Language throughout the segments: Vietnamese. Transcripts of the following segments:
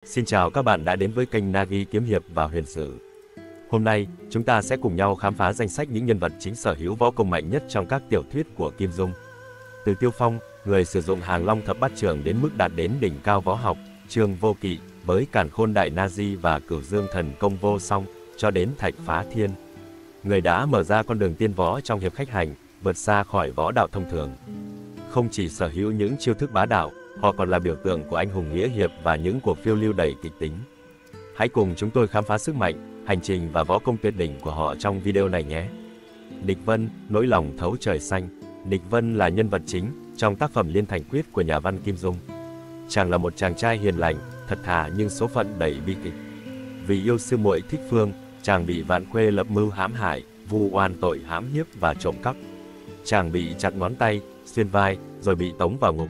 Xin chào các bạn đã đến với kênh Nagi Kiếm Hiệp và Huyền Sử. Hôm nay, chúng ta sẽ cùng nhau khám phá danh sách những nhân vật chính sở hữu võ công mạnh nhất trong các tiểu thuyết của Kim Dung. Từ Tiêu Phong, người sử dụng Hàng Long thập bát trưởng đến mức đạt đến đỉnh cao võ học, Trương Vô Kỵ, với Càn Khôn Đại Na Di và Cửu Dương Thần Công Vô Song, cho đến Thạch Phá Thiên. Người đã mở ra con đường tiên võ trong hiệp khách hành, vượt xa khỏi võ đạo thông thường. Không chỉ sở hữu những chiêu thức bá đạo, họ còn là biểu tượng của anh hùng nghĩa hiệp và những cuộc phiêu lưu đầy kịch tính. Hãy cùng chúng tôi khám phá sức mạnh, hành trình và võ công tuyệt đỉnh của họ trong video này nhé. Địch Vân, nỗi lòng thấu trời xanh. Địch Vân là nhân vật chính trong tác phẩm Liên Thành Quyết của nhà văn Kim Dung. Chàng là một chàng trai hiền lành, thật thà nhưng số phận đầy bi kịch. Vì yêu sư muội Thích Phương, chàng bị Vạn Khuê lập mưu hãm hại, vu oan tội hãm hiếp và trộm cắp. Chàng bị chặt ngón tay, xuyên vai, rồi bị tống vào ngục.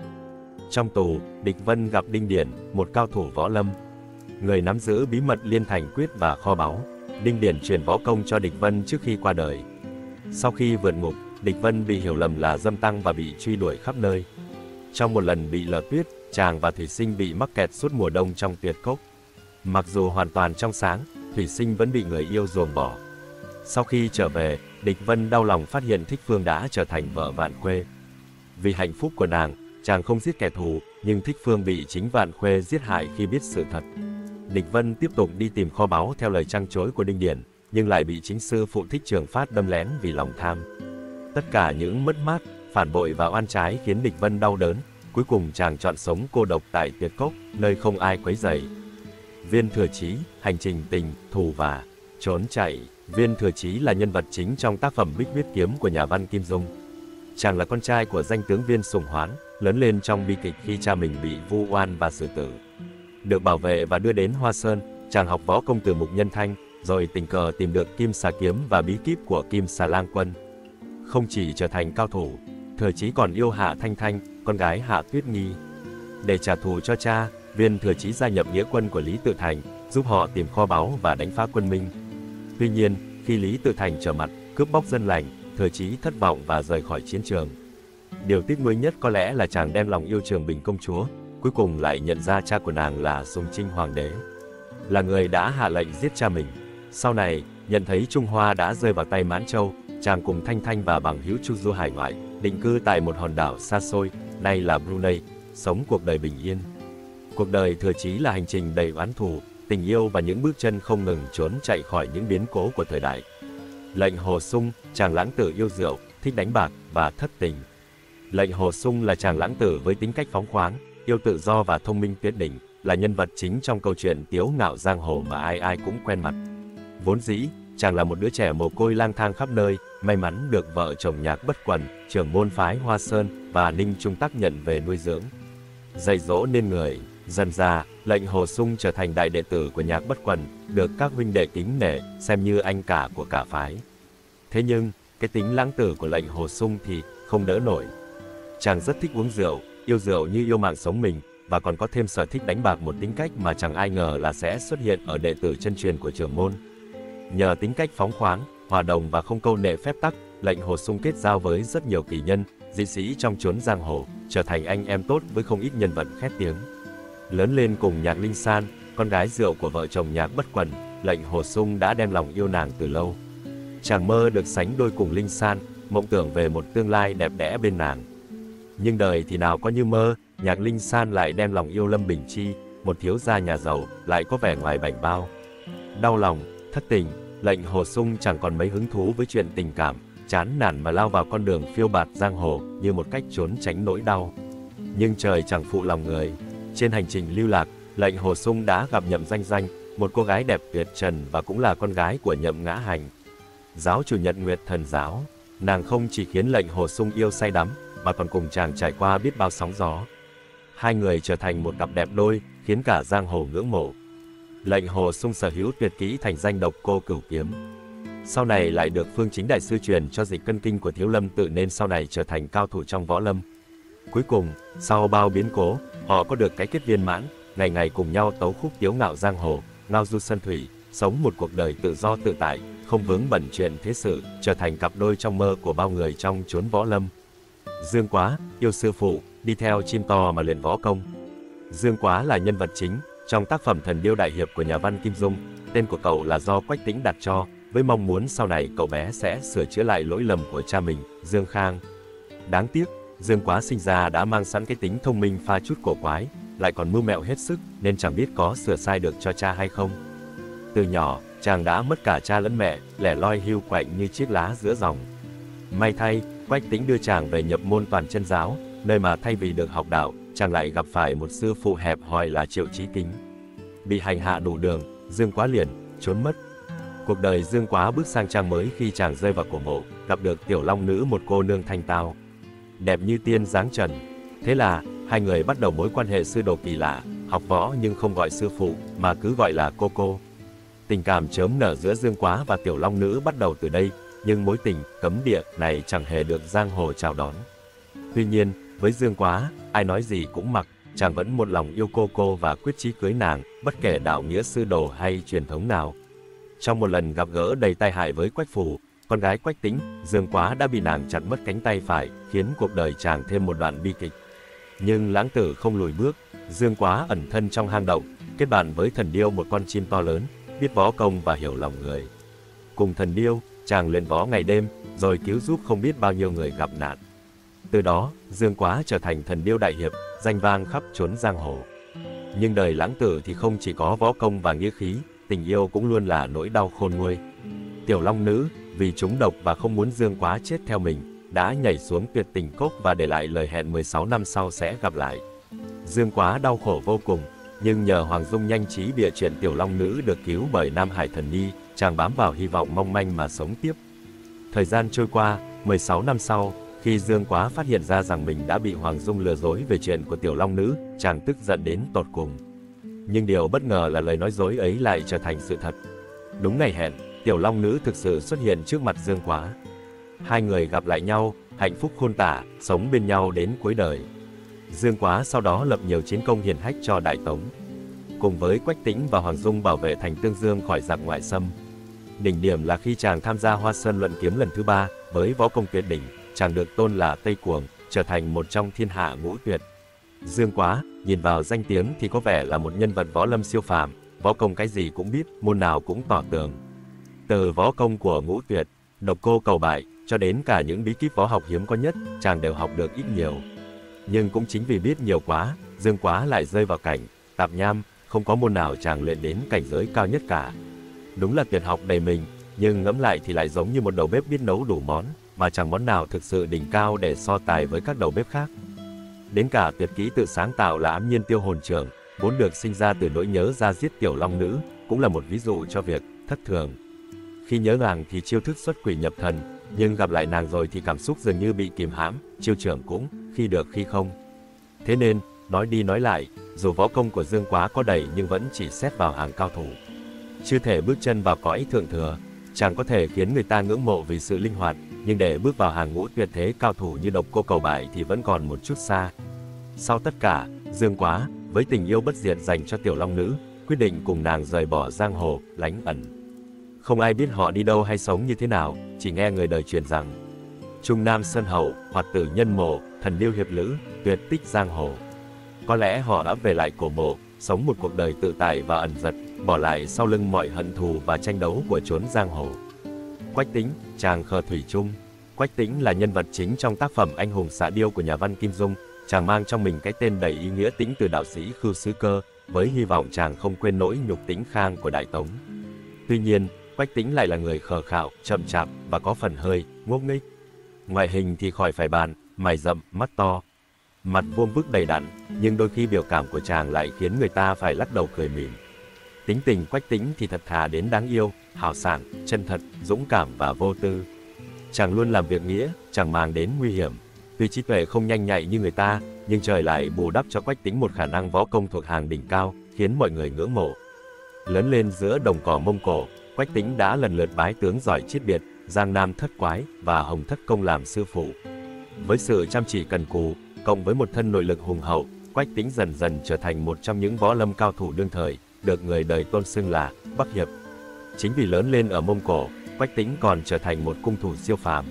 Trong tù, Địch Vân gặp Đinh Điển, một cao thủ võ lâm, người nắm giữ bí mật Liên Thành Quyết và kho báu. Đinh Điển truyền võ công cho Địch Vân trước khi qua đời. Sau khi vượt ngục, Địch Vân bị hiểu lầm là dâm tăng và bị truy đuổi khắp nơi. Trong một lần bị lở tuyết, chàng và Thủy Sinh bị mắc kẹt suốt mùa đông trong tuyệt cốc. Mặc dù hoàn toàn trong sáng, Thủy Sinh vẫn bị người yêu ruồng bỏ. Sau khi trở về, Địch Vân đau lòng phát hiện Thích Phương đã trở thành vợ Vạn Khuê. Vì hạnh phúc của nàng, chàng không giết kẻ thù, nhưng Thích Phương bị chính Vạn Khuê giết hại khi biết sự thật. Địch Vân tiếp tục đi tìm kho báu theo lời trăng trối của Đinh Điển, nhưng lại bị chính sư phụ Thích Trường Phát đâm lén vì lòng tham. Tất cả những mất mát, phản bội và oan trái khiến Địch Vân đau đớn. Cuối cùng chàng chọn sống cô độc tại tuyệt cốc, nơi không ai quấy rầy. Viên Thừa Chí, hành trình tình, thù và trốn chạy. Viên Thừa Chí là nhân vật chính trong tác phẩm Bích Huyết Kiếm của nhà văn Kim Dung. Chàng là con trai của danh tướng Viên Sùng Hoán, lớn lên trong bi kịch khi cha mình bị vu oan và xử tử. Được bảo vệ và đưa đến Hoa Sơn, chàng học võ công từ Mục Nhân Thanh, rồi tình cờ tìm được Kim Xà Kiếm và bí kíp của Kim Xà Lang Quân. Không chỉ trở thành cao thủ, Thừa Chí còn yêu Hạ Thanh Thanh, con gái Hạ Tuyết Nghi. Để trả thù cho cha, Viên Thừa Chí gia nhập nghĩa quân của Lý Tự Thành, giúp họ tìm kho báu và đánh phá quân Minh. Tuy nhiên, khi Lý Tự Thành trở mặt, cướp bóc dân lành, Thừa Chí thất vọng và rời khỏi chiến trường. Điều tiếc nuối nhất có lẽ là chàng đem lòng yêu Trường Bình công chúa, cuối cùng lại nhận ra cha của nàng là Sùng Trinh Hoàng đế, là người đã hạ lệnh giết cha mình. Sau này, nhận thấy Trung Hoa đã rơi vào tay Mãn Châu, chàng cùng Thanh Thanh và bằng hữu chu du hải ngoại, định cư tại một hòn đảo xa xôi, nay là Brunei, sống cuộc đời bình yên. Cuộc đời Thừa Chí là hành trình đầy oán thù, tình yêu và những bước chân không ngừng trốn chạy khỏi những biến cố của thời đại. Lệnh Hồ Sung, chàng lãng tử yêu rượu, thích đánh bạc và thất tình. Lệnh Hồ Sung là chàng lãng tử với tính cách phóng khoáng, yêu tự do và thông minh tuyệt đỉnh, là nhân vật chính trong câu chuyện Tiếu Ngạo Giang Hồ mà ai ai cũng quen mặt. Vốn dĩ, chàng là một đứa trẻ mồ côi lang thang khắp nơi, may mắn được vợ chồng Nhạc Bất Quần, trưởng môn phái Hoa Sơn và Ninh Trung Tắc nhận về nuôi dưỡng, dạy dỗ nên người. Dần dà, Lệnh Hồ Sung trở thành đại đệ tử của Nhạc Bất Quần, được các huynh đệ kính nể, xem như anh cả của cả phái. Thế nhưng, cái tính lãng tử của Lệnh Hồ Sung thì không đỡ nổi. Chàng rất thích uống rượu, yêu rượu như yêu mạng sống mình, và còn có thêm sở thích đánh bạc, một tính cách mà chẳng ai ngờ là sẽ xuất hiện ở đệ tử chân truyền của trưởng môn. Nhờ tính cách phóng khoáng, hòa đồng và không câu nệ phép tắc, Lệnh Hồ Sung kết giao với rất nhiều kỳ nhân, dị sĩ trong chốn giang hồ, trở thành anh em tốt với không ít nhân vật khét tiếng. Lớn lên cùng Nhạc Linh San, con gái rượu của vợ chồng Nhạc Bất Quần, Lệnh Hồ Sung đã đem lòng yêu nàng từ lâu. Chàng mơ được sánh đôi cùng Linh San, mộng tưởng về một tương lai đẹp đẽ bên nàng. Nhưng đời thì nào có như mơ, Nhạc Linh San lại đem lòng yêu Lâm Bình Chi, một thiếu gia nhà giàu, lại có vẻ ngoài bảnh bao. Đau lòng, thất tình, Lệnh Hồ Sung chẳng còn mấy hứng thú với chuyện tình cảm, chán nản mà lao vào con đường phiêu bạt giang hồ như một cách trốn tránh nỗi đau. Nhưng trời chẳng phụ lòng người. Trên hành trình lưu lạc, Lệnh Hồ Sung đã gặp Nhậm Danh Danh, một cô gái đẹp tuyệt trần và cũng là con gái của Nhậm Ngã Hành, giáo chủ Nhật Nguyệt Thần giáo. Nàng không chỉ khiến Lệnh Hồ Sung yêu say đắm, mà còn cùng chàng trải qua biết bao sóng gió. Hai người trở thành một cặp đẹp đôi, khiến cả giang hồ ngưỡng mộ. Lệnh Hồ Sung sở hữu tuyệt kỹ thành danh độc cô cửu kiếm. Sau này lại được Phương Chính đại sư truyền cho Dịch Cân Kinh của Thiếu Lâm Tự, nên sau này trở thành cao thủ trong võ lâm. Cuối cùng, sau bao biến cố, họ có được cái kết viên mãn, ngày ngày cùng nhau tấu khúc Tiếu Ngạo Giang Hồ, ngao du sơn thủy, sống một cuộc đời tự do tự tại, không vướng bận chuyện thế sự, trở thành cặp đôi trong mơ của bao người trong chốn võ lâm. Dương Quá, yêu sư phụ, đi theo chim to mà luyện võ công. Dương Quá là nhân vật chính Trong tác phẩm Thần Điêu Đại Hiệp của nhà văn Kim Dung, tên của cậu là do Quách Tĩnh đặt cho, với mong muốn sau này cậu bé sẽ sửa chữa lại lỗi lầm của cha mình, Dương Khang. Đáng tiếc, Dương Quá sinh ra đã mang sẵn cái tính thông minh pha chút cổ quái, lại còn mưu mẹo hết sức, nên chẳng biết có sửa sai được cho cha hay không. Từ nhỏ, chàng đã mất cả cha lẫn mẹ, lẻ loi hiu quạnh như chiếc lá giữa dòng. May thay, Quách Tĩnh đưa chàng về nhập môn Toàn Chân Giáo, nơi mà thay vì được học đạo, chàng lại gặp phải một sư phụ hẹp hòi là Triệu Chí Kính. Bị hành hạ đủ đường, Dương Quá liền trốn mất. Cuộc đời Dương Quá bước sang trang mới khi chàng rơi vào cổ mộ, gặp được Tiểu Long Nữ, một cô nương thanh tao, đẹp như tiên dáng trần. Thế là hai người bắt đầu mối quan hệ sư đồ kỳ lạ, học võ nhưng không gọi sư phụ mà cứ gọi là cô. Tình cảm chớm nở giữa Dương Quá và Tiểu Long Nữ bắt đầu từ đây, nhưng mối tình cấm địa này chẳng hề được giang hồ chào đón. Tuy nhiên, với Dương Quá, ai nói gì cũng mặc, chàng vẫn một lòng yêu cô và quyết chí cưới nàng, bất kể đạo nghĩa sư đồ hay truyền thống nào. Trong một lần gặp gỡ đầy tai hại với Quách Phủ, con gái Quách Tĩnh, Dương Quá đã bị nàng chặt mất cánh tay phải, khiến cuộc đời chàng thêm một đoạn bi kịch. Nhưng lãng tử không lùi bước, Dương Quá ẩn thân trong hang động, kết bạn với Thần Điêu, một con chim to lớn, biết võ công và hiểu lòng người. Cùng Thần Điêu, chàng luyện võ ngày đêm, rồi cứu giúp không biết bao nhiêu người gặp nạn. Từ đó, Dương Quá trở thành Thần Điêu Đại Hiệp, danh vang khắp chốn giang hồ. Nhưng đời lãng tử thì không chỉ có võ công và nghĩa khí, tình yêu cũng luôn là nỗi đau khôn nguôi. Tiểu Long Nữ, vì trúng độc và không muốn Dương Quá chết theo mình, đã nhảy xuống tuyệt tình cốc và để lại lời hẹn 16 năm sau sẽ gặp lại. Dương Quá đau khổ vô cùng, nhưng nhờ Hoàng Dung nhanh trí bịa chuyện Tiểu Long Nữ được cứu bởi Nam Hải Thần Nhi, chàng bám vào hy vọng mong manh mà sống tiếp. Thời gian trôi qua, 16 năm sau, khi Dương Quá phát hiện ra rằng mình đã bị Hoàng Dung lừa dối về chuyện của Tiểu Long Nữ, chàng tức giận đến tột cùng. Nhưng điều bất ngờ là lời nói dối ấy lại trở thành sự thật. Đúng ngày hẹn, Tiểu Long Nữ thực sự xuất hiện trước mặt Dương Quá. Hai người gặp lại nhau, hạnh phúc khôn tả, sống bên nhau đến cuối đời. Dương Quá sau đó lập nhiều chiến công hiển hách cho Đại Tống, cùng với Quách Tĩnh và Hoàng Dung bảo vệ thành Tương Dương khỏi giặc ngoại xâm. Đỉnh điểm là khi chàng tham gia Hoa Sơn luận kiếm lần thứ 3, với võ công tuyệt đỉnh, chàng được tôn là Tây Cuồng, trở thành một trong thiên hạ ngũ tuyệt. Dương Quá, nhìn vào danh tiếng thì có vẻ là một nhân vật võ lâm siêu phàm, võ công cái gì cũng biết, môn nào cũng tỏ tường. Từ võ công của ngũ tuyệt, độc cô cầu bại, cho đến cả những bí kíp võ học hiếm có nhất, chàng đều học được ít nhiều. Nhưng cũng chính vì biết nhiều quá, Dương Quá lại rơi vào cảnh tạp nham, không có môn nào chàng luyện đến cảnh giới cao nhất cả. Đúng là tuyệt học đầy mình, nhưng ngẫm lại thì lại giống như một đầu bếp biết nấu đủ món, mà chẳng món nào thực sự đỉnh cao để so tài với các đầu bếp khác. Đến cả tuyệt kỹ tự sáng tạo là Ám Nhiên Tiêu Hồn Trưởng, vốn được sinh ra từ nỗi nhớ ra giết Tiểu Long Nữ, cũng là một ví dụ cho việc thất thường. Khi nhớ nàng thì chiêu thức xuất quỷ nhập thần, nhưng gặp lại nàng rồi thì cảm xúc dường như bị kìm hãm, chiêu trưởng cũng khi được khi không. Thế nên, nói đi nói lại, dù võ công của Dương Quá có đầy nhưng vẫn chỉ xếp vào hàng cao thủ. Chưa thể bước chân vào cõi thượng thừa, chàng có thể khiến người ta ngưỡng mộ vì sự linh hoạt, nhưng để bước vào hàng ngũ tuyệt thế cao thủ như độc cô cầu bại thì vẫn còn một chút xa. Sau tất cả, Dương Quá, với tình yêu bất diệt dành cho Tiểu Long Nữ, quyết định cùng nàng rời bỏ giang hồ, lánh ẩn. Không ai biết họ đi đâu hay sống như thế nào, chỉ nghe người đời truyền rằng Trung Nam Sơn Hậu, Hoạt Tử Nhân Mộ, Thần Điêu Hiệp Lữ, tuyệt tích giang hồ. Có lẽ họ đã về lại cổ mộ, sống một cuộc đời tự tại và ẩn dật, bỏ lại sau lưng mọi hận thù và tranh đấu của chốn giang hồ. Quách Tĩnh, chàng khờ thủy chung. Quách Tĩnh là nhân vật chính trong tác phẩm Anh hùng xạ điêu của nhà văn Kim Dung. Chàng mang trong mình cái tên đầy ý nghĩa Tĩnh từ đạo sĩ Khưu Xứ Cơ, với hy vọng chàng không quên nỗi nhục Tĩnh Khang của Đại Tống. Tuy nhiên, Quách Tĩnh lại là người khờ khạo, chậm chạp và có phần hơi ngốc nghếch. Ngoại hình thì khỏi phải bàn, mày rậm, mắt to, mặt vuông vức đầy đặn, nhưng đôi khi biểu cảm của chàng lại khiến người ta phải lắc đầu cười mỉm. Tính tình Quách Tĩnh thì thật thà đến đáng yêu, hào sảng, chân thật, dũng cảm và vô tư. Chàng luôn làm việc nghĩa, chẳng màng đến nguy hiểm. Tuy trí tuệ không nhanh nhạy như người ta, nhưng trời lại bù đắp cho Quách Tĩnh một khả năng võ công thuộc hàng đỉnh cao, khiến mọi người ngưỡng mộ. Lớn lên giữa đồng cỏ Mông Cổ, Quách Tĩnh đã lần lượt bái tướng giỏi chiết biệt, Giang Nam Thất Quái và Hồng Thất Công làm sư phụ. Với sự chăm chỉ cần cù, cộng với một thân nội lực hùng hậu, Quách Tĩnh dần dần trở thành một trong những võ lâm cao thủ đương thời, được người đời tôn xưng là Bắc Hiệp. Chính vì lớn lên ở Mông Cổ, Quách Tĩnh còn trở thành một cung thủ siêu phàm.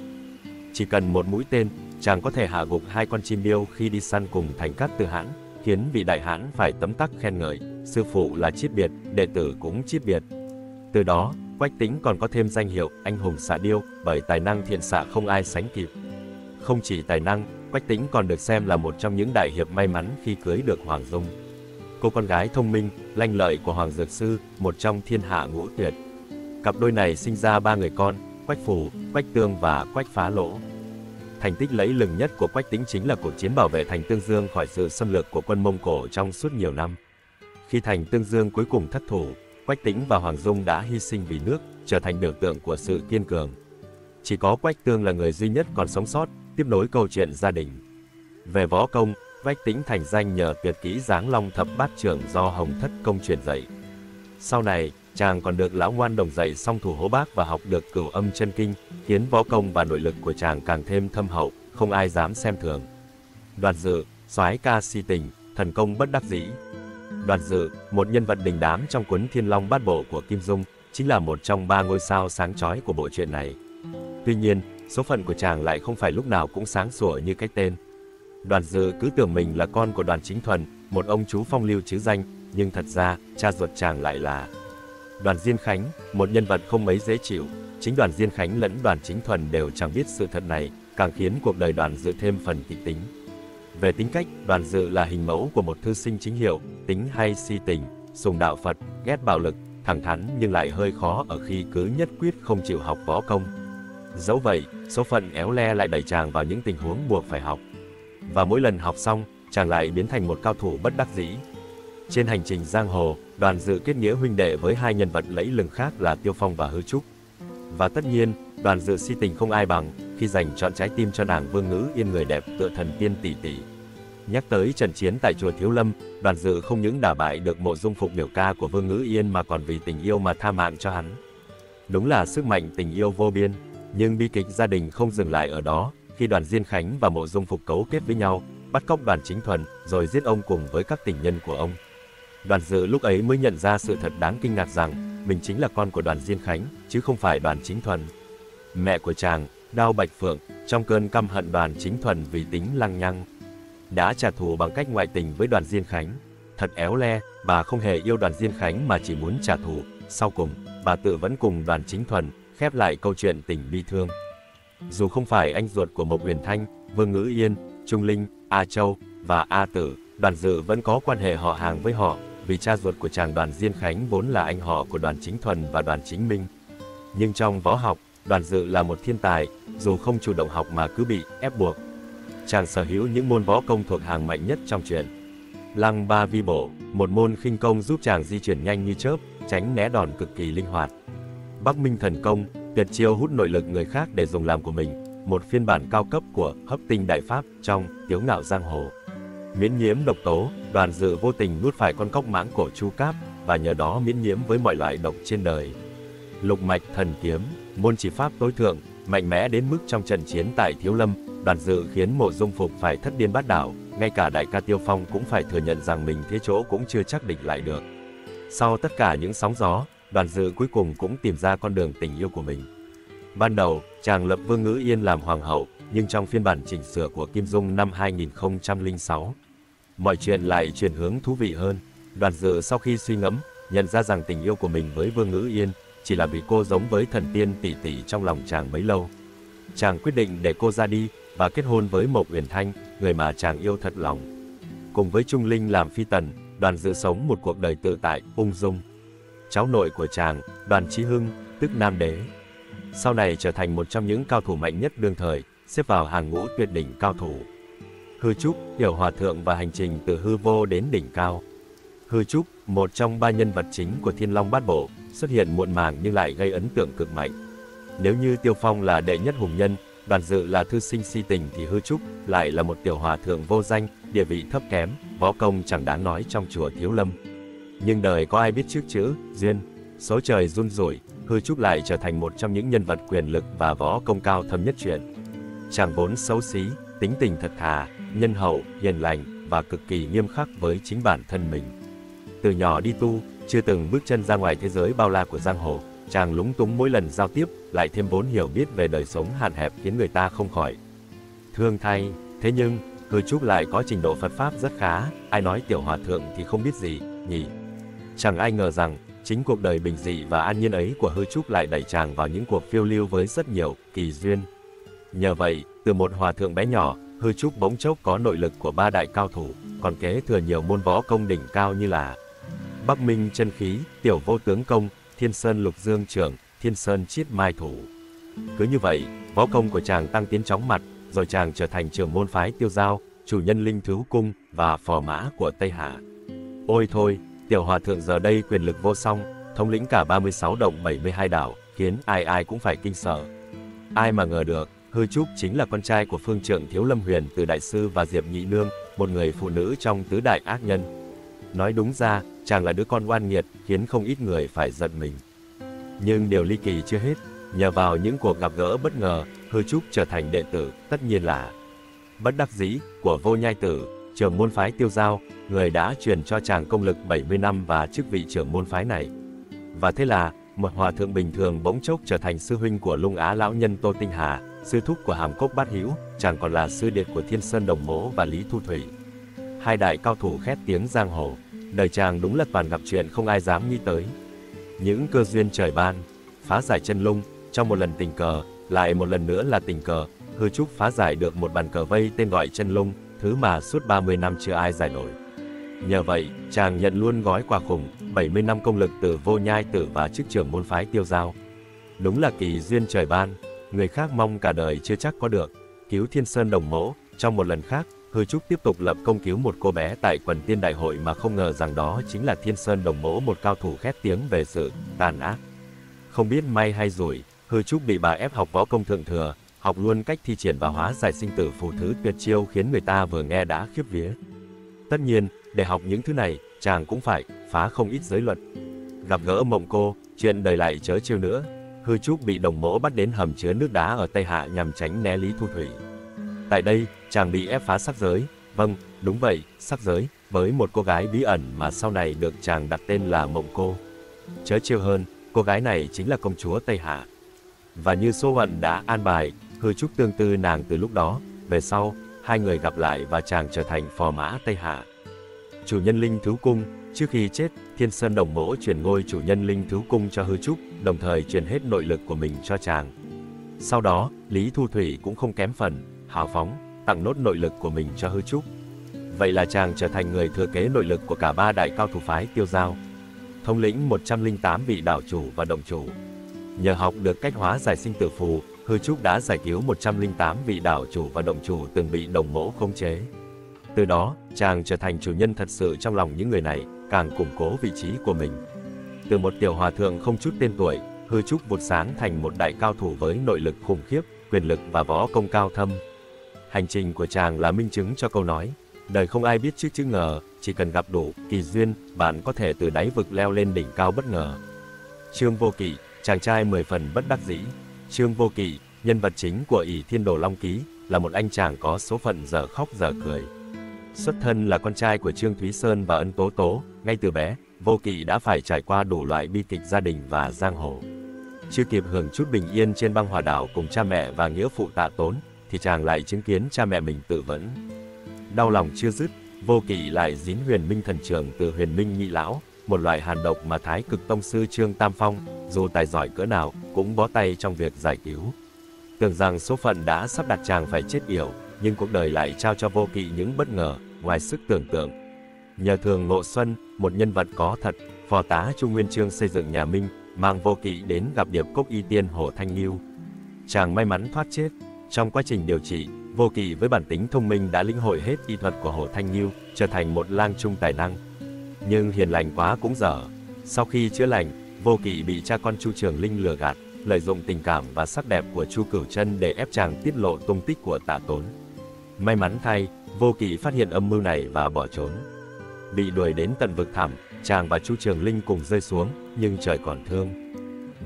Chỉ cần một mũi tên, chàng có thể hạ gục 2 con chim điêu khi đi săn cùng Thành Cát Tư Hãn, khiến vị đại hãn phải tấm tắc khen ngợi, sư phụ là Chiết Biệt, đệ tử cũng Chiết Biệt. Từ đó, Quách Tĩnh còn có thêm danh hiệu anh hùng xạ điêu, bởi tài năng thiện xạ không ai sánh kịp. Không chỉ tài năng, Quách Tĩnh còn được xem là một trong những đại hiệp may mắn khi cưới được Hoàng Dung. Cô con gái thông minh, lanh lợi của Hoàng Dược Sư, một trong thiên hạ ngũ tuyệt. Cặp đôi này sinh ra 3 người con, Quách Phủ, Quách Tương và Quách Phá Lỗ. Thành tích lẫy lừng nhất của Quách Tĩnh chính là cuộc chiến bảo vệ thành Tương Dương khỏi sự xâm lược của quân Mông Cổ trong suốt nhiều năm. Khi thành Tương Dương cuối cùng thất thủ, Quách Tĩnh và Hoàng Dung đã hy sinh vì nước, trở thành biểu tượng của sự kiên cường. Chỉ có Quách Tương là người duy nhất còn sống sót, tiếp nối câu chuyện gia đình. Về võ công, Quách Tĩnh thành danh nhờ tuyệt kỹ Giáng Long Thập Bát Chưởng do Hồng Thất Công truyền dạy. Sau này, chàng còn được lão ngoan đồng dạy song thủ hố bác và học được Cửu Âm Chân Kinh, khiến võ công và nội lực của chàng càng thêm thâm hậu, không ai dám xem thường. Đoàn Dự, soái ca si tình, thần công bất đắc dĩ. Đoàn Dự, một nhân vật đình đám trong cuốn Thiên Long Bát Bộ của Kim Dung, chính là một trong 3 ngôi sao sáng chói của bộ truyện này. Tuy nhiên, số phận của chàng lại không phải lúc nào cũng sáng sủa như cái tên. Đoàn Dự cứ tưởng mình là con của Đoàn Chính Thuần, một ông chú phong lưu chứ danh, nhưng thật ra, cha ruột chàng lại là Đoàn Diên Khánh, một nhân vật không mấy dễ chịu. Chính Đoàn Diên Khánh lẫn Đoàn Chính Thuần đều chẳng biết sự thật này, càng khiến cuộc đời Đoàn Dự thêm phần kịch tính. Về tính cách, Đoàn Dự là hình mẫu của một thư sinh chính hiệu, tính hay si tình, sùng đạo Phật, ghét bạo lực, thẳng thắn nhưng lại hơi khó ở khi cứ nhất quyết không chịu học võ công. Dẫu vậy, số phận éo le lại đẩy chàng vào những tình huống buộc phải học. Và mỗi lần học xong, chàng lại biến thành một cao thủ bất đắc dĩ. Trên hành trình giang hồ, Đoàn Dự kết nghĩa huynh đệ với 2 nhân vật lẫy lừng khác là Tiêu Phong và Hư Trúc. Và tất nhiên, Đoàn Dự si tình không ai bằng khi dành trọn trái tim cho nàng Vương Ngữ Yên, người đẹp tựa thần tiên tỷ tỷ. Nhắc tới trận chiến tại chùa Thiếu Lâm, Đoàn Dự không những đả bại được Mộ Dung Phục biểu ca của Vương Ngữ Yên mà còn vì tình yêu mà tha mạng cho hắn. Đúng là sức mạnh tình yêu vô biên, nhưng bi kịch gia đình không dừng lại ở đó, khi Đoàn Diên Khánh và Mộ Dung Phục cấu kết với nhau, bắt cóc Đoàn Chính Thuần, rồi giết ông cùng với các tình nhân của ông. Đoàn Dự lúc ấy mới nhận ra sự thật đáng kinh ngạc rằng, mình chính là con của Đoàn Diên Khánh, chứ không phải Đoàn Chính Thuần. Mẹ của chàng, Đao Bạch Phượng, trong cơn căm hận Đoàn Chính Thuần vì tính lăng nhăng, đã trả thù bằng cách ngoại tình với Đoàn Diên Khánh. Thật éo le, bà không hề yêu Đoàn Diên Khánh mà chỉ muốn trả thù. Sau cùng, bà tự vẫn cùng Đoàn Chính Thuần, khép lại câu chuyện tình bi thương. Dù không phải anh ruột của Mộc Uyển Thanh, Vương Ngữ Yên, Trung Linh, A Châu và A Tử, Đoàn Dự vẫn có quan hệ họ hàng với họ, vì cha ruột của chàng Đoàn Diên Khánh vốn là anh họ của Đoàn Chính Thuần và Đoàn Chính Minh. Nhưng trong võ học, Đoàn Dự là một thiên tài, dù không chủ động học mà cứ bị ép buộc. Chàng sở hữu những môn võ công thuộc hàng mạnh nhất trong truyện. Lăng Ba Vi Bộ, một môn khinh công giúp chàng di chuyển nhanh như chớp, tránh né đòn cực kỳ linh hoạt. Bắc Minh Thần Công, tuyệt chiêu hút nội lực người khác để dùng làm của mình, một phiên bản cao cấp của Hấp Tinh Đại Pháp trong Tiếu Ngạo Giang Hồ. Miễn nhiễm độc tố, Đoàn Dự vô tình nuốt phải con cóc mãng cổ Chu Cáp, và nhờ đó miễn nhiễm với mọi loại độc trên đời. Lục Mạch Thần Kiếm, môn chỉ pháp tối thượng, mạnh mẽ đến mức trong trận chiến tại Thiếu Lâm, Đoàn Dự khiến Mộ Dung Phục phải thất điên bát đảo, ngay cả đại ca Tiêu Phong cũng phải thừa nhận rằng mình thế chỗ cũng chưa chắc địch lại được. Sau tất cả những sóng gió, Đoàn Dự cuối cùng cũng tìm ra con đường tình yêu của mình. Ban đầu, chàng lập Vương Ngữ Yên làm hoàng hậu, nhưng trong phiên bản chỉnh sửa của Kim Dung năm 2006, mọi chuyện lại chuyển hướng thú vị hơn. Đoàn Dự sau khi suy ngẫm, nhận ra rằng tình yêu của mình với Vương Ngữ Yên chỉ là vì cô giống với thần tiên tỷ tỷ trong lòng chàng bấy lâu. Chàng quyết định để cô ra đi và kết hôn với Mộc Uyển Thanh, người mà chàng yêu thật lòng. Cùng với Trung Linh làm phi tần, Đoàn Dự sống một cuộc đời tự tại, ung dung. Cháu nội của chàng, Đoàn Chí Hưng, tức Nam Đế, sau này trở thành một trong những cao thủ mạnh nhất đương thời, xếp vào hàng ngũ tuyệt đỉnh cao thủ. Hư Trúc, Tiểu Hòa Thượng và hành trình từ hư vô đến đỉnh cao. Hư Trúc, một trong 3 nhân vật chính của Thiên Long Bát Bộ, xuất hiện muộn màng nhưng lại gây ấn tượng cực mạnh. Nếu như Tiêu Phong là đệ nhất hùng nhân, Đoàn Dự là thư sinh si tình thì Hư Trúc lại là một tiểu hòa thượng vô danh, địa vị thấp kém, võ công chẳng đáng nói trong chùa Thiếu Lâm. Nhưng đời có ai biết trước chữ duyên, số trời run rủi, Hư Trúc lại trở thành một trong những nhân vật quyền lực và võ công cao thâm nhất truyện. Chàng vốn xấu xí, tính tình thật thà, nhân hậu, hiền lành và cực kỳ nghiêm khắc với chính bản thân mình. Từ nhỏ đi tu, chưa từng bước chân ra ngoài thế giới bao la của giang hồ, chàng lúng túng mỗi lần giao tiếp, lại thêm vốn hiểu biết về đời sống hạn hẹp khiến người ta không khỏi thương thay. Thế nhưng, Hư Trúc lại có trình độ Phật Pháp rất khá, ai nói tiểu hòa thượng thì không biết gì, nhỉ? Chẳng ai ngờ rằng, chính cuộc đời bình dị và an nhiên ấy của Hư Trúc lại đẩy chàng vào những cuộc phiêu lưu với rất nhiều kỳ duyên. Nhờ vậy, từ một hòa thượng bé nhỏ, Hư Trúc bỗng chốc có nội lực của 3 đại cao thủ, còn kế thừa nhiều môn võ công đỉnh cao như là Bắc Minh chân khí, Tiểu Vô tướng công, Thiên Sơn lục dương trưởng, Thiên Sơn chiết mai thủ. Cứ như vậy, võ công của chàng tăng tiến chóng mặt, rồi chàng trở thành trưởng môn phái Tiêu Giao, chủ nhân Linh Thứu Cung và phò mã của Tây Hạ. Ôi thôi, tiểu hòa thượng giờ đây quyền lực vô song, thống lĩnh cả 36 động 72 đảo, khiến ai ai cũng phải kinh sợ. Ai mà ngờ được, Hư Trúc chính là con trai của phương trượng Thiếu Lâm Huyền Từ đại sư và Diệp Nhị Nương, một người phụ nữ trong tứ đại ác nhân. Nói đúng ra, chàng là đứa con oan nghiệt, khiến không ít người phải giận mình. Nhưng điều ly kỳ chưa hết, nhờ vào những cuộc gặp gỡ bất ngờ, Hư Trúc trở thành đệ tử, tất nhiên là bất đắc dĩ, của Vô Nhai Tử, trưởng môn phái Tiêu Giao, người đã truyền cho chàng công lực 70 năm và chức vị trưởng môn phái này. Và thế là, một hòa thượng bình thường bỗng chốc trở thành sư huynh của Lung Á lão nhân Tô Tinh Hà, sư thúc của Hàm Cốc Bát Hữu, chàng còn là sư điệt của Thiên Sơn Đồng Mỗ và Lý Thu Thủy. Hai đại cao thủ khét tiếng giang hồ, đời chàng đúng là toàn gặp chuyện không ai dám nghĩ tới. Những cơ duyên trời ban, phá giải chân lung, trong một lần tình cờ, lại một lần nữa là tình cờ, Hư Trúc phá giải được một bàn cờ vây tên gọi chân lung, thứ mà suốt 30 năm chưa ai giải nổi. Nhờ vậy, chàng nhận luôn gói quà khủng, 70 năm công lực từ Vô Nhai Tử và chức trưởng môn phái Tiêu Giao. Đúng là kỳ duyên trời ban, người khác mong cả đời chưa chắc có được. Cứu Thiên Sơn Đồng Mỗ, trong một lần khác, Hư Trúc tiếp tục lập công cứu một cô bé tại Quần Tiên Đại Hội mà không ngờ rằng đó chính là Thiên Sơn Đồng Mỗ, một cao thủ khét tiếng về sự tàn ác. Không biết may hay rủi, Hư Trúc bị bà ép học võ công thượng thừa, học luôn cách thi triển và hóa giải sinh tử phù thứ tuyệt chiêu khiến người ta vừa nghe đã khiếp vía. Tất nhiên, để học những thứ này, chàng cũng phải phá không ít giới luật. Gặp gỡ Mộng Cô, chuyện đời lại chớ trêu nữa. Hư Trúc bị Đồng Mỗ bắt đến hầm chứa nước đá ở Tây Hạ nhằm tránh né Lý Thu Thủy. Tại đây, chàng bị ép phá sắc giới, vâng, đúng vậy, sắc giới, với một cô gái bí ẩn mà sau này được chàng đặt tên là Mộng Cô. Chớ trêu hơn, cô gái này chính là công chúa Tây Hạ. Và như số phận đã an bài, Hư Trúc tương tư nàng từ lúc đó, về sau, hai người gặp lại và chàng trở thành phò mã Tây Hạ. Chủ nhân Linh Thứu Cung, trước khi chết, Thiên Sơn Đồng Mỗ chuyển ngôi chủ nhân Linh Thứu Cung cho Hư Trúc, đồng thời truyền hết nội lực của mình cho chàng. Sau đó, Lý Thu Thủy cũng không kém phần, hào phóng, tặng nốt nội lực của mình cho Hư Trúc. Vậy là chàng trở thành người thừa kế nội lực của cả 3 đại cao thủ phái Tiêu Giao, thống lĩnh 108 vị đảo chủ và động chủ. Nhờ học được cách hóa giải sinh tử phù, Hư Trúc đã giải cứu 108 vị đảo chủ và động chủ từng bị Đồng Mỗ khống chế. Từ đó, chàng trở thành chủ nhân thật sự trong lòng những người này, càng củng cố vị trí của mình. Từ một tiểu hòa thượng không chút tên tuổi, Hư Trúc vụt sáng thành một đại cao thủ với nội lực khủng khiếp, quyền lực và võ công cao thâm. Hành trình của chàng là minh chứng cho câu nói, đời không ai biết trước chữ ngờ, chỉ cần gặp đủ kỳ duyên, bạn có thể từ đáy vực leo lên đỉnh cao bất ngờ. Trương Vô Kỵ, chàng trai 10 phần bất đắc dĩ. Trương Vô Kỵ, nhân vật chính của ỷ Thiên Đồ Long Ký, là một anh chàng có số phận dở khóc dở cười. Xuất thân là con trai của Trương Thúy Sơn và Ân Tố Tố, ngay từ bé, Vô Kỵ đã phải trải qua đủ loại bi kịch gia đình và giang hồ. Chưa kịp hưởng chút bình yên trên băng Hòa Đảo cùng cha mẹ và nghĩa phụ Tạ Tốn, thì chàng lại chứng kiến cha mẹ mình tự vẫn. Đau lòng chưa dứt, Vô Kỵ lại dính Huyền Minh Thần Trường từ Huyền Minh Nhị Lão, một loại hàn độc mà Thái Cực Tông sư Trương Tam Phong, dù tài giỏi cỡ nào, cũng bó tay trong việc giải cứu. Tưởng rằng số phận đã sắp đặt chàng phải chết yểu, nhưng cuộc đời lại trao cho Vô Kỵ những bất ngờ, ngoài sức tưởng tượng. Nhờ Thường Ngộ Xuân, một nhân vật có thật, phò tá Trung Nguyên Chương xây dựng nhà Minh, mang Vô Kỵ đến gặp Điệp Cốc Y Tiên Hồ Thanh Nghiêu. Chàng may mắn thoát chết. Trong quá trình điều trị, Vô Kỵ với bản tính thông minh đã lĩnh hội hết y thuật của Hồ Thanh Nghiêu, trở thành một lang trung tài năng. Nhưng hiền lành quá cũng dở. Sau khi chữa lành, Vô Kỵ bị cha con Chu Trường Linh lừa gạt, lợi dụng tình cảm và sắc đẹp của Chu Cửu Chân để ép chàng tiết lộ tung tích của Tạ Tốn. May mắn thay, Vô Kỵ phát hiện âm mưu này và bỏ trốn. Bị đuổi đến tận vực thẳm, chàng và Chu Trường Linh cùng rơi xuống, nhưng trời còn thương.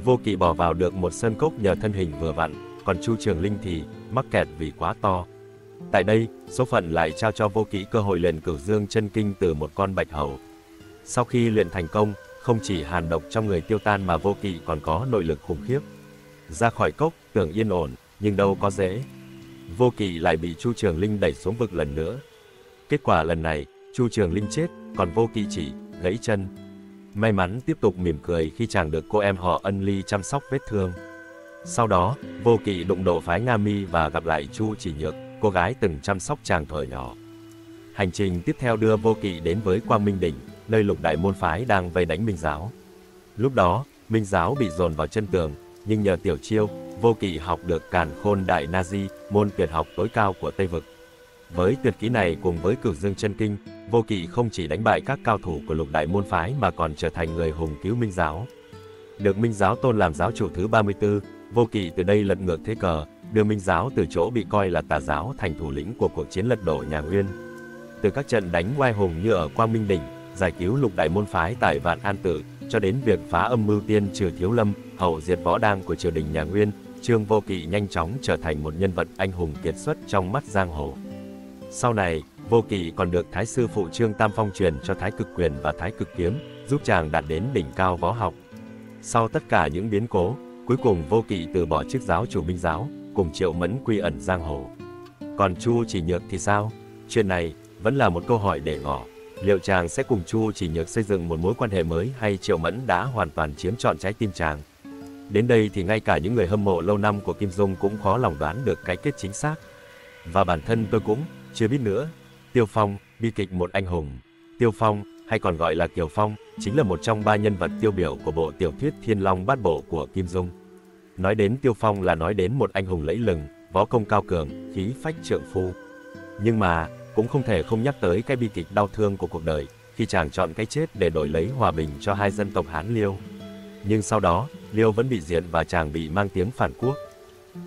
Vô Kỵ bỏ vào được một sơn cốc nhờ thân hình vừa vặn, còn Chu Trường Linh thì mắc kẹt vì quá to. Tại đây, số phận lại trao cho Vô Kỵ cơ hội luyện Cửu Dương chân kinh từ một con bạch hầu. Sau khi luyện thành công, không chỉ hàn độc trong người tiêu tan mà Vô Kỵ còn có nội lực khủng khiếp. Ra khỏi cốc, tưởng yên ổn, nhưng đâu có dễ. Vô Kỵ lại bị Chu Trường Linh đẩy xuống vực lần nữa. Kết quả lần này, Chu Trường Linh chết, còn Vô Kỵ chỉ gãy chân. May mắn tiếp tục mỉm cười khi chàng được cô em họ Ân Ly chăm sóc vết thương. Sau đó, Vô Kỵ đụng độ phái Nga Mi và gặp lại Chu Chỉ Nhược, cô gái từng chăm sóc chàng thuở nhỏ. Hành trình tiếp theo đưa Vô Kỵ đến với Quang Minh Đỉnh, nơi Lục Đại môn phái đang vây đánh Minh giáo. Lúc đó, Minh giáo bị dồn vào chân tường, nhưng nhờ tiểu chiêu, Vô Kỵ học được Càn Khôn Đại Na Di, môn tuyệt học tối cao của Tây vực. Với tuyệt kỹ này cùng với Cửu Dương Chân Kinh, Vô Kỵ không chỉ đánh bại các cao thủ của Lục Đại môn phái mà còn trở thành người hùng cứu Minh giáo. Được Minh giáo tôn làm giáo chủ thứ 34, Vô Kỵ từ đây lật ngược thế cờ, đưa Minh giáo từ chỗ bị coi là tà giáo thành thủ lĩnh của cuộc chiến lật đổ nhà Nguyên. Từ các trận đánh oai hùng như ở Quang Minh Đỉnh, giải cứu Lục Đại môn phái tại Vạn An Tự, cho đến việc phá âm mưu tiên trừ Thiếu Lâm, hậu diệt võ đang của triều đình nhà Nguyên, Trương Vô Kỵ nhanh chóng trở thành một nhân vật anh hùng kiệt xuất trong mắt giang hồ. Sau này, Vô Kỵ còn được Thái sư phụ Trương Tam Phong truyền cho Thái Cực Quyền và Thái Cực Kiếm, giúp chàng đạt đến đỉnh cao võ học. Sau tất cả những biến cố, cuối cùng Vô Kỵ từ bỏ chức giáo chủ Minh giáo, cùng Triệu Mẫn quy ẩn giang hồ. Còn Chu Chỉ Nhược thì sao? Chuyện này vẫn là một câu hỏi để ngỏ. Liệu chàng sẽ cùng Chu Chỉ Nhược xây dựng một mối quan hệ mới hay Triệu Mẫn đã hoàn toàn chiếm trọn trái tim chàng? Đến đây thì ngay cả những người hâm mộ lâu năm của Kim Dung cũng khó lòng đoán được cái kết chính xác. Và bản thân tôi cũng chưa biết nữa. Tiêu Phong, bi kịch một anh hùng. Tiêu Phong, hay còn gọi là Kiều Phong, chính là một trong 3 nhân vật tiêu biểu của bộ tiểu thuyết Thiên Long Bát Bộ của Kim Dung. Nói đến Tiêu Phong là nói đến một anh hùng lẫy lừng, võ công cao cường, khí phách trượng phu. Nhưng mà, cũng không thể không nhắc tới cái bi kịch đau thương của cuộc đời, khi chàng chọn cái chết để đổi lấy hòa bình cho hai dân tộc Hán Liêu. Nhưng sau đó, Liêu vẫn bị diệt và chàng bị mang tiếng phản quốc.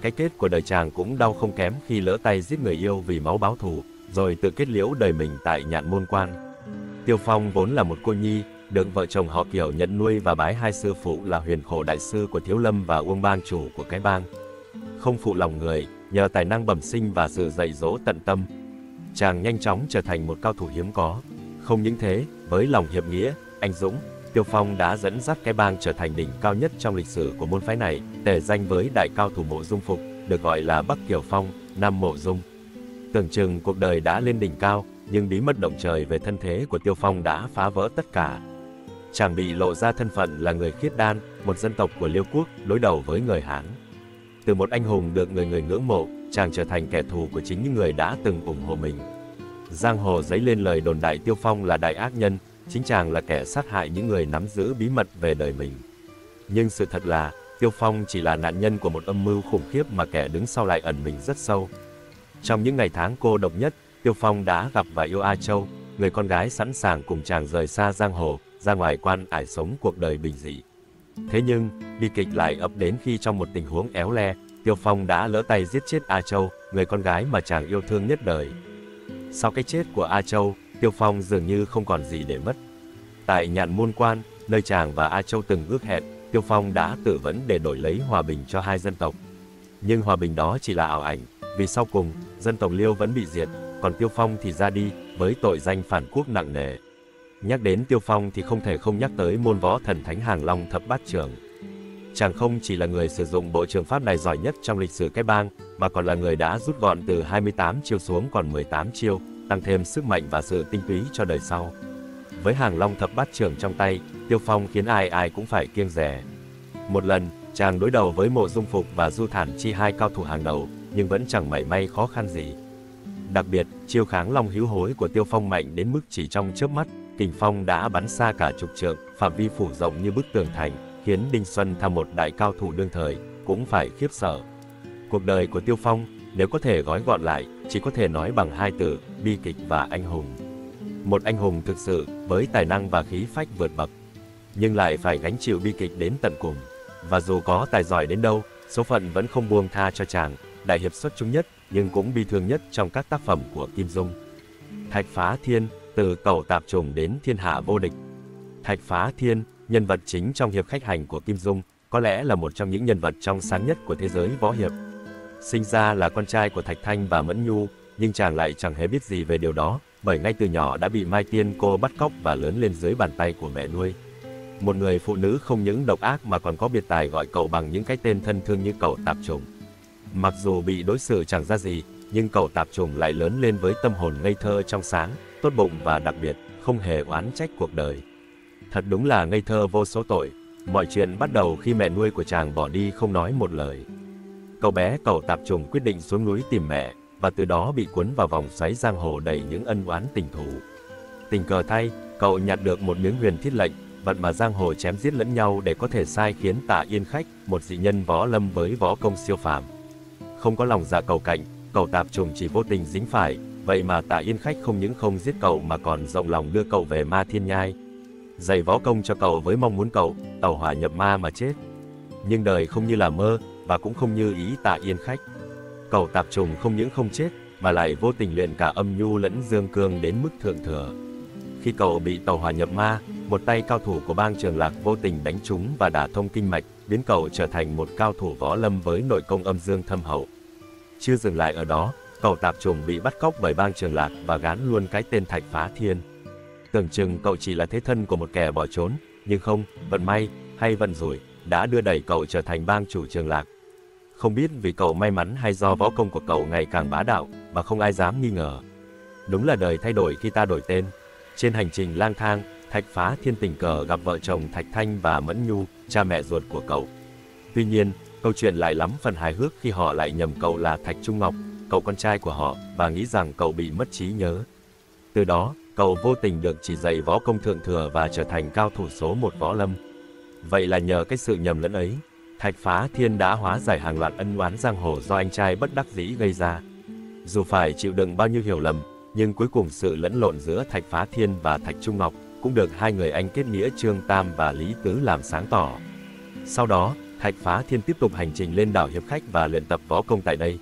Cái kết của đời chàng cũng đau không kém khi lỡ tay giết người yêu vì máu báo thù, rồi tự kết liễu đời mình tại Nhạn Môn Quan. Tiêu Phong vốn là một cô nhi, được vợ chồng họ Kiều nhận nuôi và bái hai sư phụ là Huyền Khổ đại sư của Thiếu Lâm và Uông bang chủ của cái bang. Không phụ lòng người, nhờ tài năng bẩm sinh và sự dạy dỗ tận tâm, chàng nhanh chóng trở thành một cao thủ hiếm có. Không những thế, với lòng hiệp nghĩa, anh dũng, Tiêu Phong đã dẫn dắt cái bang trở thành đỉnh cao nhất trong lịch sử của môn phái này, tề danh với đại cao thủ Mộ Dung Phục, được gọi là Bắc Kiều Phong, Nam Mộ Dung. Tưởng chừng cuộc đời đã lên đỉnh cao, nhưng bí mật động trời về thân thế của Tiêu Phong đã phá vỡ tất cả. Chàng bị lộ ra thân phận là người Khiết Đan, một dân tộc của Liêu quốc, đối đầu với người Hán. Từ một anh hùng được người người ngưỡng mộ, chàng trở thành kẻ thù của chính những người đã từng ủng hộ mình. Giang hồ dấy lên lời đồn đại Tiêu Phong là đại ác nhân, chính chàng là kẻ sát hại những người nắm giữ bí mật về đời mình. Nhưng sự thật là, Tiêu Phong chỉ là nạn nhân của một âm mưu khủng khiếp mà kẻ đứng sau lại ẩn mình rất sâu. Trong những ngày tháng cô độc nhất, Tiêu Phong đã gặp và yêu A Châu, người con gái sẵn sàng cùng chàng rời xa giang hồ, ra ngoài quan ải sống cuộc đời bình dị. Thế nhưng, bi kịch lại ập đến khi trong một tình huống éo le, Tiêu Phong đã lỡ tay giết chết A Châu, người con gái mà chàng yêu thương nhất đời. Sau cái chết của A Châu, Tiêu Phong dường như không còn gì để mất. Tại Nhạn Môn Quan, nơi chàng và A Châu từng ước hẹn, Tiêu Phong đã tự vấn để đổi lấy hòa bình cho hai dân tộc. Nhưng hòa bình đó chỉ là ảo ảnh, vì sau cùng, dân tộc Liêu vẫn bị diệt, còn Tiêu Phong thì ra đi, với tội danh phản quốc nặng nề. Nhắc đến Tiêu Phong thì không thể không nhắc tới môn võ thần thánh Hàng Long Thập Bát Trưởng. Chàng không chỉ là người sử dụng bộ trường pháp này giỏi nhất trong lịch sử cái bang, mà còn là người đã rút gọn từ 28 chiêu xuống còn 18 chiêu, tăng thêm sức mạnh và sự tinh túy cho đời sau. Với Hàng Long Thập Bát Trưởng trong tay, Tiêu Phong khiến ai ai cũng phải kiêng dè. Một lần, chàng đối đầu với Mộ Dung Phục và Du Thản Chi, hai cao thủ hàng đầu, nhưng vẫn chẳng mảy may khó khăn gì. Đặc biệt, chiêu kháng long hữu hối của Tiêu Phong mạnh đến mức chỉ trong chớp mắt, kình phong đã bắn xa cả chục trượng, phạm vi phủ rộng như bức tường thành, khiến Đinh Xuân Tham, một đại cao thủ đương thời, cũng phải khiếp sợ. Cuộc đời của Tiêu Phong, nếu có thể gói gọn lại, chỉ có thể nói bằng hai từ: bi kịch và anh hùng. Một anh hùng thực sự, với tài năng và khí phách vượt bậc, nhưng lại phải gánh chịu bi kịch đến tận cùng. Và dù có tài giỏi đến đâu, số phận vẫn không buông tha cho chàng, đại hiệp xuất chúng nhất, nhưng cũng bi thương nhất trong các tác phẩm của Kim Dung. Thạch Phá Thiên, từ Cẩu Tạp Trùng đến thiên hạ vô địch. Thạch Phá Thiên, nhân vật chính trong hiệp khách hành của Kim Dung, có lẽ là một trong những nhân vật trong sáng nhất của thế giới võ hiệp. Sinh ra là con trai của Thạch Thanh và Mẫn Nhu, nhưng chàng lại chẳng hề biết gì về điều đó, bởi ngay từ nhỏ đã bị Mai Tiên cô bắt cóc và lớn lên dưới bàn tay của mẹ nuôi. Một người phụ nữ không những độc ác mà còn có biệt tài gọi cậu bằng những cái tên thân thương như Cẩu Tạp Trùng. Mặc dù bị đối xử chẳng ra gì, nhưng Cẩu Tạp Trùng lại lớn lên với tâm hồn ngây thơ trong sáng, tốt bụng và đặc biệt, không hề oán trách cuộc đời. Thật đúng là ngây thơ vô số tội. Mọi chuyện bắt đầu khi mẹ nuôi của chàng bỏ đi không nói một lời. Cậu bé Cẩu Tạp Trùng quyết định xuống núi tìm mẹ, và từ đó bị cuốn vào vòng xoáy giang hồ đầy những ân oán tình thù. Tình cờ thay, cậu nhặt được một miếng huyền thiết lệnh, vật mà giang hồ chém giết lẫn nhau để có thể sai khiến Tạ Yên Khách, một dị nhân võ lâm với võ công siêu phàm. Không có lòng dạ cầu cạnh, Cẩu Tạp Trùng chỉ vô tình dính phải, vậy mà Tạ Yên Khách không những không giết cậu mà còn rộng lòng đưa cậu về Ma Thiên Nhai, dạy võ công cho cậu với mong muốn cậu tẩu hỏa nhập ma mà chết. Nhưng đời không như là mơ, và cũng không như ý Tạ Yên Khách. Cẩu Tạp Trùng không những không chết, mà lại vô tình luyện cả âm nhu lẫn dương cương đến mức thượng thừa. Khi cậu bị tẩu hỏa nhập ma, một tay cao thủ của bang Trường Lạc vô tình đánh trúng và đả thông kinh mạch, biến cậu trở thành một cao thủ võ lâm với nội công âm dương thâm hậu. Chưa dừng lại ở đó, Cẩu Tạp Trùng bị bắt cóc bởi bang Trường Lạc và gán luôn cái tên Thạch Phá Thiên. Tưởng chừng cậu chỉ là thế thân của một kẻ bỏ trốn, nhưng không, vận may hay vận rủi đã đưa đẩy cậu trở thành bang chủ Trường Lạc. Không biết vì cậu may mắn hay do võ công của cậu ngày càng bá đạo, mà không ai dám nghi ngờ. Đúng là đời thay đổi khi ta đổi tên. Trên hành trình lang thang, Thạch Phá Thiên tình cờ gặp vợ chồng Thạch Thanh và Mẫn Nhu, cha mẹ ruột của cậu. Tuy nhiên, câu chuyện lại lắm phần hài hước khi họ lại nhầm cậu là Thạch Trung Ngọc, cậu con trai của họ, và nghĩ rằng cậu bị mất trí nhớ. Từ đó, cậu vô tình được chỉ dạy võ công thượng thừa và trở thành cao thủ số 1 võ lâm. Vậy là nhờ cái sự nhầm lẫn ấy, Thạch Phá Thiên đã hóa giải hàng loạt ân oán giang hồ do anh trai bất đắc dĩ gây ra. Dù phải chịu đựng bao nhiêu hiểu lầm, nhưng cuối cùng sự lẫn lộn giữa Thạch Phá Thiên và Thạch Trung Ngọc cũng được hai người anh kết nghĩa Trương Tam và Lý Tứ làm sáng tỏ. Sau đó, Thạch Phá Thiên tiếp tục hành trình lên đảo Hiệp Khách và luyện tập võ công tại đây.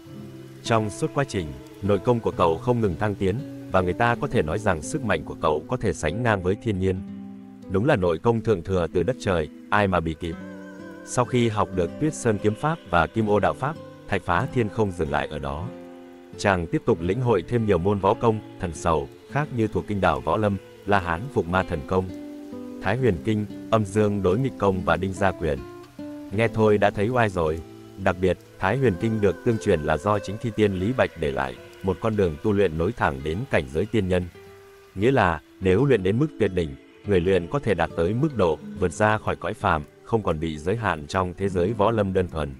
Trong suốt quá trình, nội công của cậu không ngừng thăng tiến, và người ta có thể nói rằng sức mạnh của cậu có thể sánh ngang với thiên nhiên. Đúng là nội công thượng thừa từ đất trời, ai mà bị kịp. Sau khi học được Tuyết Sơn kiếm pháp và Kim Ô đạo pháp, Thạch Phá Thiên không dừng lại ở đó. Chàng tiếp tục lĩnh hội thêm nhiều môn võ công, thần sầu, khác như thuộc kinh đảo võ lâm, La Hán Phục Ma Thần Công, Thái Huyền Kinh, Âm Dương Đối Nghịch Công và Đinh Gia Quyền. Nghe thôi đã thấy oai rồi. Đặc biệt, Thái Huyền Kinh được tương truyền là do chính Thi Tiên Lý Bạch để lại, một con đường tu luyện nối thẳng đến cảnh giới tiên nhân. Nghĩa là, nếu luyện đến mức tuyệt đỉnh, người luyện có thể đạt tới mức độ vượt ra khỏi cõi phàm, không còn bị giới hạn trong thế giới võ lâm đơn thuần.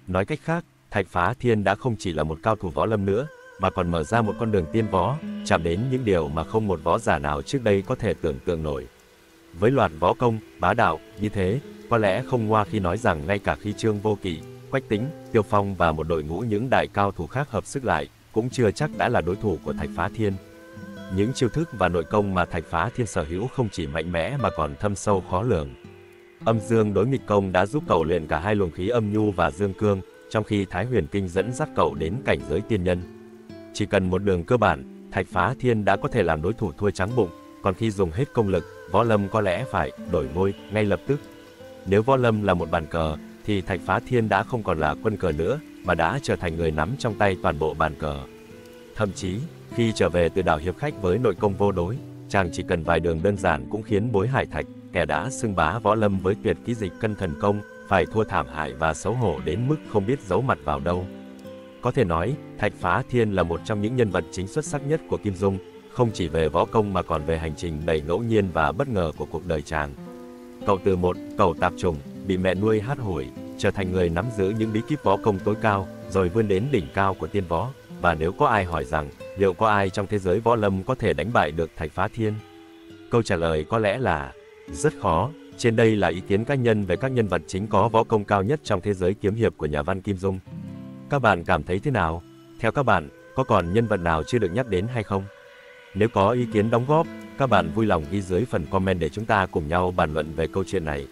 Nói cách khác, Thạch Phá Thiên đã không chỉ là một cao thủ võ lâm nữa, mà còn mở ra một con đường tiên võ, chạm đến những điều mà không một võ giả nào trước đây có thể tưởng tượng nổi. Với loạt võ công, bá đạo như thế, có lẽ không ngoa khi nói rằng ngay cả khi Trương Vô Kỵ, Quách Tĩnh, Tiêu Phong và một đội ngũ những đại cao thủ khác hợp sức lại, cũng chưa chắc đã là đối thủ của Thạch Phá Thiên. Những chiêu thức và nội công mà Thạch Phá Thiên sở hữu không chỉ mạnh mẽ mà còn thâm sâu khó lường. Âm Dương Đối Nghịch Công đã giúp cậu luyện cả hai luồng khí âm nhu và dương cương, trong khi Thái Huyền Kinh dẫn dắt cậu đến cảnh giới tiên nhân. Chỉ cần một đường cơ bản, Thạch Phá Thiên đã có thể làm đối thủ thua trắng bụng, còn khi dùng hết công lực, võ lâm có lẽ phải đổi ngôi ngay lập tức. Nếu võ lâm là một bàn cờ, thì Thạch Phá Thiên đã không còn là quân cờ nữa, mà đã trở thành người nắm trong tay toàn bộ bàn cờ. Thậm chí, khi trở về từ đảo Hiệp Khách với nội công vô đối, chàng chỉ cần vài đường đơn giản cũng khiến Bối Hải Thạch, kẻ đã xưng bá võ lâm với tuyệt kỹ dịch cân thần công, phải thua thảm hại và xấu hổ đến mức không biết giấu mặt vào đâu. Có thể nói, Thạch Phá Thiên là một trong những nhân vật chính xuất sắc nhất của Kim Dung, không chỉ về võ công mà còn về hành trình đầy ngẫu nhiên và bất ngờ của cuộc đời chàng. Cậu từ một Cẩu Tạp Trùng, bị mẹ nuôi hắt hủi, trở thành người nắm giữ những bí kíp võ công tối cao, rồi vươn đến đỉnh cao của tiên võ. Và nếu có ai hỏi rằng, liệu có ai trong thế giới võ lâm có thể đánh bại được Thạch Phá Thiên? Câu trả lời có lẽ là rất khó. Trên đây là ý kiến cá nhân về các nhân vật chính có võ công cao nhất trong thế giới kiếm hiệp của nhà văn Kim Dung. Các bạn cảm thấy thế nào? Theo các bạn, có còn nhân vật nào chưa được nhắc đến hay không? Nếu có ý kiến đóng góp, các bạn vui lòng ghi dưới phần comment để chúng ta cùng nhau bàn luận về câu chuyện này.